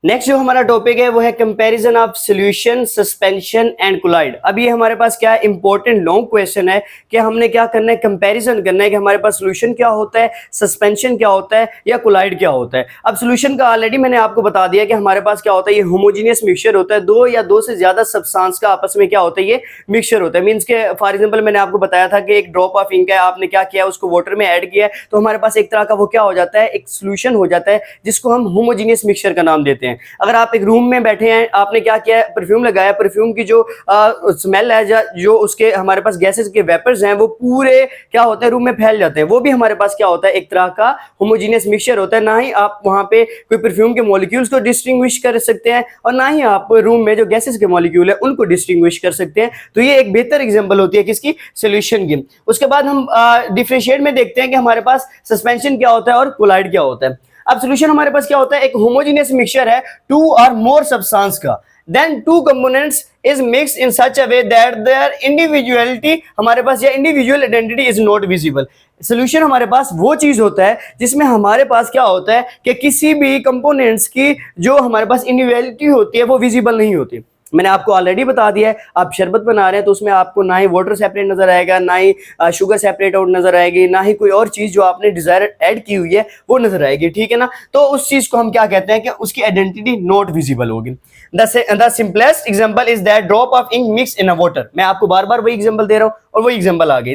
Next जो हमारा topic है वो है comparison of solution, suspension and colloid. अब ये हमारे पास क्या है, इंपॉर्टेंट लॉन्ग क्वेश्चन है कि हमने क्या करना है, कंपैरिजन करना है कि हमारे पास सॉल्यूशन क्या होता है, सस्पेंशन क्या होता है या कोलाइड क्या होता है। अब सॉल्यूशन का ऑलरेडी मैंने आपको बता दिया कि हमारे पास क्या होता है, ये होमोजीनियस मिक्सचर होता है, दो या दो से ज्यादा सब्सटेंस का आपस में क्या होता है, ये मिक्सचर होता है। मींस के फॉर एग्जांपल मैंने आपको बताया था कि एक ड्रॉप ऑफ इंक है, आपने क्या किया, उसको वाटर में ऐड किया है, तो हमारे पास एक तरह का वो क्या हो जाता है, एक सॉल्यूशन हो जाता है जिसको हम होमोजीनियस मिक्सचर का नाम देते हैं। अगर आप एक रूम में बैठे हैं, आपने क्या किया, परफ्यूम लगाया, परफ्यूम की जो स्मेल है, जो उसके हमारे पास गैसेस के वेपर्स हैं, वो पूरे क्या होते हैं, रूम में फैल जाते हैं। वो भी हमारे पास क्या होता है, एक तरह का होमोजीनियस मिक्सचर होता है। ना ही आप वहां पे कोई परफ्यूम के मॉलिक्यूल्स को डिस्टिंग्विश कर सकते हैं और ना ही आप रूम में जो गैसेस के मॉलिक्यूल है उनको डिस्टिंग्विश कर सकते हैं। तो ये एक बेहतर एग्जांपल होती है किसकी, सॉल्यूशन की। उसके बाद हम डिफरेंशिएट में देखते हैं कि हमारे पास सस्पेंशन क्या होता है और कोलाइड क्या होता है। अब सॉल्यूशन हमारे पास क्या होता है, एक होमोजेनियस मिक्सचर है टू और मोर सब्सटेंस का, then two components is mixed in such a way that their individuality, हमारे पास या individual identity is not visible. Solution हमारे पास वो चीज होता है जिसमें हमारे पास क्या होता है कि किसी भी कंपोनेंट्स की जो हमारे पास इंडिविजुअलिटी होती है वो विजिबल नहीं होती। मैंने आपको ऑलरेडी बता दिया है, आप शरबत बना रहे हैं तो उसमें आपको ना ही वाटर सेपरेट नजर आएगा, ना ही शुगर सेपरेट आउट नजर आएगी, ना ही कोई और चीज जो आपने डिजायर ऐड की हुई है वो नजर आएगी, ठीक है ना। तो उस चीज को हम क्या कहते हैं कि उसकी आइडेंटिटी नॉट विजिबल होगी। The simplest example is that drop of ink mix in a water. मैं आपको बार बार वही एग्जांपल दे रहा हूं और वही एग्जांपल आ गई।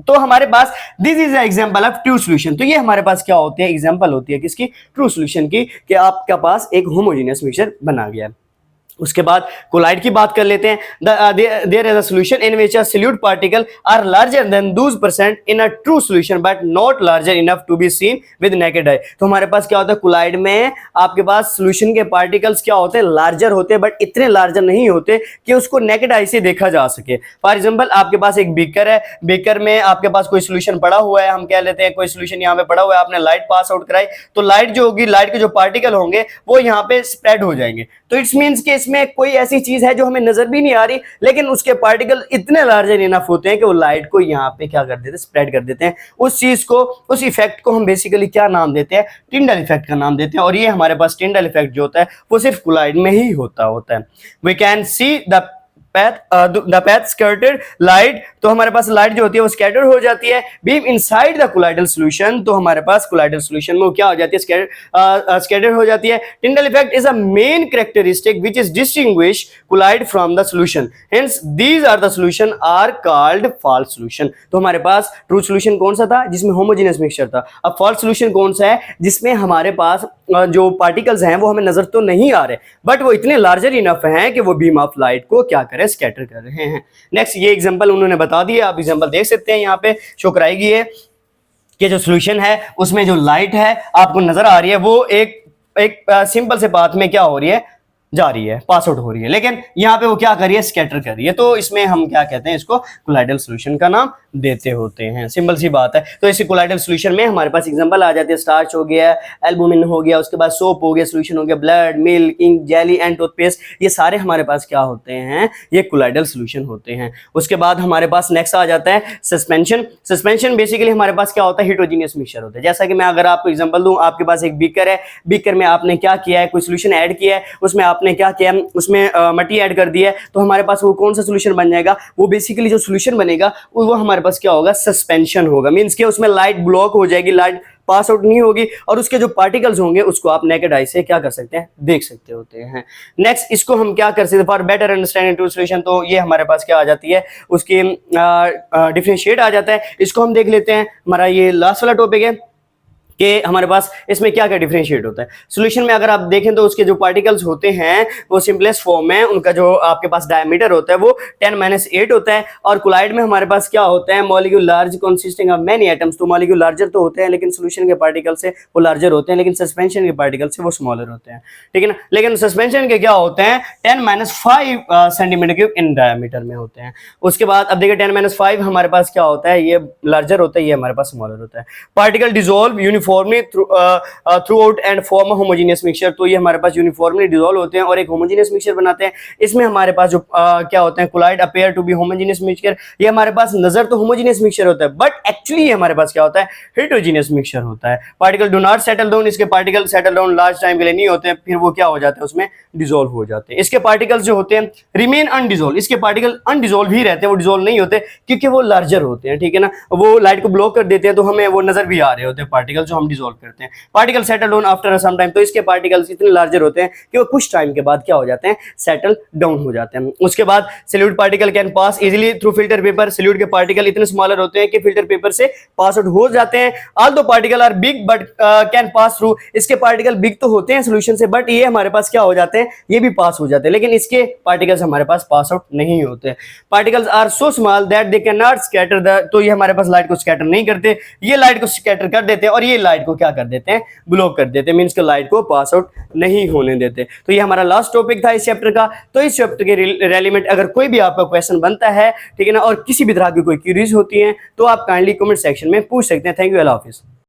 तो हमारे पास this is example of true solution. तो ये हमारे पास क्या होती है, एग्जांपल होती है किसकी, ट्रू सॉल्यूशन की, कि आपके पास एक होमोजेनियस मिक्सचर बना गया है। उसके बाद कोलाइड की बात कर लेते हैं। There is a solution in which a solute particle are larger than 2% in a true solution but not larger enough to be seen with naked eye. तो हमारे पास क्या होता है, कोलाइड में आपके पास सॉल्यूशन के पार्टिकल्स क्या होते हैं, लार्जर होते हैं, बट इतने लार्जर नहीं होते कि उसको नेकेड आई से देखा जा सके। फॉर एग्जांपल आपके पास एक बीकर है, बीकर में आपके पास कोई सॉल्यूशन पड़ा हुआ है, हम कह लेते हैं कोई सॉल्यूशन यहाँ पे पड़ा हुआ है, आपने लाइट पास आउट कराई, तो लाइट जो होगी, लाइट के जो पार्टिकल होंगे वो यहाँ पे स्प्रेड हो जाएंगे। तो इट्स मीन्स कि इसमें कोई ऐसी चीज है जो हमें नजर भी नहीं आ रही, लेकिन उसके पार्टिकल इतने लार्जर इनफ होते हैं कि वो लाइट को यहाँ पे क्या कर देते हैं, स्प्रेड कर देते हैं। उस चीज को, उस इफेक्ट को हम बेसिकली क्या नाम देते हैं, टिंडल इफेक्ट का नाम देते हैं। और ये हमारे पास टिंडल इफेक्ट जो होता है वो सिर्फ कोलाइड में ही होता है। We can see the path scattered light. तो हमारे पास लाइट जो होती है वो स्कैटर हो जाती है beam inside the colloidal solution. तो हमारे पास कोलाइडल सॉल्यूशन में क्या हो जाती है, स्कैटर हो जाती है। Tyndall effect is a main characteristic which is distinguish colloid from the solution, hence these are the solution are called false solution. तो हमारे पास ट्रू सॉल्यूशन कौन सा था, जिसमें होमोजेनियस मिक्सचर था। अब फॉल्स सॉल्यूशन कौन सा है, जिसमें हमारे पास जो पार्टिकल्स हैं वो हमें नजर तो नहीं आ रहे, बट वो इतने लार्जर इनफ हैं कि वो बीम ऑफ लाइट को क्या करें, स्कैटर कर रहे हैं। नेक्स्ट ये एग्जांपल उन्होंने बता दिया, आप एग्जांपल देख सकते हैं, यहाँ पे शो कराएगी है कि जो सॉल्यूशन है उसमें जो लाइट है आपको नजर आ रही है वो एक सिंपल से पाथ में क्या हो रही है, जा रही है, पास आउट हो रही है, लेकिन यहाँ पे वो क्या कर रही है, स्कैटर कर रही है। तो इसमें हम क्या कहते हैं, इसको कोलाइडल सॉल्यूशन का नाम देते होते हैं। सिंपल सी बात है। तो इसी कोलाइडल सॉल्यूशन में हमारे पास एग्जांपल आ जाते हैं, स्टार्च हो गया, एल्बुमिन हो गया, उसके बाद सोप हो गया, सॉल्यूशन हो गया, blood, milk, ink, jelly and toothpaste, ये सारे हमारे पास क्या होते हैं, ये कोलाइडल सॉल्यूशन होते हैं। उसके बाद हमारे पास नेक्स्ट आ जाता है सस्पेंशन। सस्पेंशन बेसिकली हमारे पास क्या होता है, हेटेरोजेनियस मिक्सचर होता है। जैसा कि मैं अगर आपको एग्जांपल दूं, आपके पास एक बीकर है, बीकर में आपने क्या किया है, कोई सॉल्यूशन ऐड किया है, उसमें आपने क्या किया, उसमें मट्टी ऐड कर दी है, तो हमारे पास वो कौन सा सॉल्यूशन बन जाएगा, वो बेसिकली जो सॉल्यूशन बनेगा वो हमारे पास क्या होगा, सस्पेंशन होगा। मींस कि उसमें लाइट ब्लॉक हो जाएगी, लाइट पास आउट नहीं होगी, और उसके जो पार्टिकल्स होंगे उसको आप नेकेड आई से क्या कर सकते हैं, देख सकते होते हैं। नेक्स्ट इसको हम क्या कर सकते हैं, for better understanding true solution, तो ये हमारे पास क्या आ जाती है, उसकी डिफरेंशिएट आ जाता है। इसको हम देख लेते हैं, हमारा ये लास्ट वाला टॉपिक है कि हमारे पास इसमें क्या क्या डिफरेंशिएट होता है। सॉल्यूशन में अगर आप देखें तो उसके जो पार्टिकल्स होते हैं वो सिंपलेस्ट फॉर्म में, उनका जो आपके पास डायमीटर होता है वो 10-8 होता है। और कोलाइड में हमारे पास क्या होता है, molecule large consisting of many atoms. तो मॉलिक्यूल लार्जर तो होते हैं, लेकिन सॉल्यूशन के पार्टिकल से वो लार्जर होते हैं, लेकिन सस्पेंशन के पार्टिकल से वो स्मॉलर होते हैं, ठीक है ना। लेकिन सस्पेंशन के क्या होते हैं, 10-5 सेंटीमीटर क्यूब इन डायमीटर में होते हैं। उसके बाद अब देखिए 10-5 हमारे पास क्या होता है, ये लार्जर होता है, ये हमारे पास स्मॉलर होता है। Particle dissolve uniform uniformly through out and form homogeneous mixture. तो ये हमारे पास यूनिफॉर्मली डिसॉल्व होते हैं और एक होमोजेनियस मिक्सचर बनाते हैं। इसमें हमारे पास जो क्या होते हैं, colloid appear to be homogeneous mixture. ये हमारे पास नजर तो होमोजेनियस मिक्सचर होता है, बट एक्चुअली ये हमारे पास क्या होता है, हेटेरोजेनियस मिक्सचर होता है। Particle do not settle down, इसके particle settle down large time के लिए नहीं होते हैं, फिर वो क्या हो जाते हैं, उसमें डिसॉल्व हो जाते हैं। इसके पार्टिकल्स जो होते हैं रिमेन अनडिसॉल्व, इसके पार्टिकल अनडिसॉल्व ही रहते हैं, वो डिसॉल्व नहीं होते क्योंकि वो लार्जर होते हैं, ठीक है ना, वो लाइट को ब्लॉक कर देते हैं, तो हमें वो नजर भी आ रहे होते हैं पार्टिकल जो हम डिसॉल्व करते हैं। Particle settle down after some time, तो इसके पार्टिकल्स इतने लार्जर होते हैं कि वो कुछ टाइम के बाद क्या हो जाते हैं, सेटल डाउन हो जाते हैं। उसके बाद solute particle can pass easily through filter paper. Solute के पार्टिकल इतने स्मॉलर होते हैं कि फिल्टर पेपर से पास आउट हो जाते हैं। Although particle are big but can pass through, इसके पार्टिकल बिग तो होते हैं सॉल्यूशन से, बट ये हमारे पास क्या हो जाते हैं, ये भी पास हो जाते हैं, लेकिन इसके पार्टिकल्स हमारे पास पास आउट नहीं होते। Particles are so small that they can not scatter the, तो ये हमारे पास लाइट को स्कैटर नहीं करते, ये लाइट को स्कैटर कर देते हैं और ये लाइट को क्या कर देते हैं, ब्लॉक कर देते हैं, मींस कि लाइट को पास आउट नहीं होने देते। तो ये हमारा लास्ट टॉपिक था इस चैप्टर का। तो इस चैप्टर के रेलिवेंट अगर कोई भी आपका क्वेश्चन बनता है, ठीक है ना, और किसी भी तरह की कोई क्यूरीज होती है, तो आप काइंडली कमेंट सेक्शन में पूछ सकते हैं। थैंक यू, अल्लाह हाफिज़।